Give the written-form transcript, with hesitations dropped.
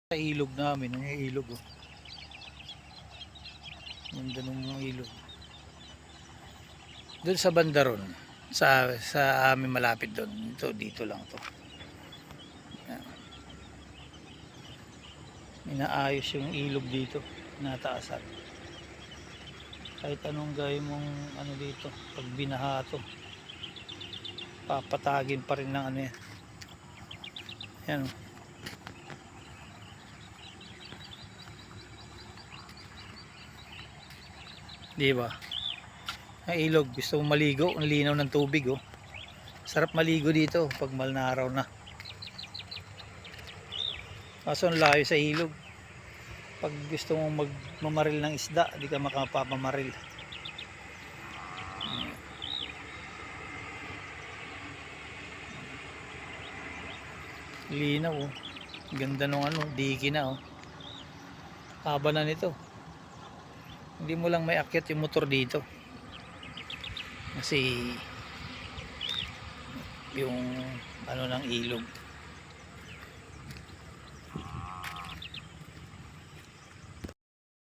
Sa ilog namin, ang ilog oh. Ganda ng mga ilog. Doon sa banda ron, sa amin malapit doon. Ito dito lang to. Yan. Inaayos yung ilog dito, nataasan. Kahit anong gawin mong ano dito, pag binaha to, papatagin pa rin ng ano yan. Yan oh. Di ba? Ang ilog, gusto mong maligo, ang linaw ng tubig oh. Sarap maligo dito pag mahal na araw na. Kaso ang layo sa ilog. Pag gusto mong magmamaril ng isda, di ka makapapamaril. Linaw oh. Ganda nung ano, diki na oh. Haba na nito. Hindi mo lang may akyat yung motor dito. Kasi yung ano ng ilog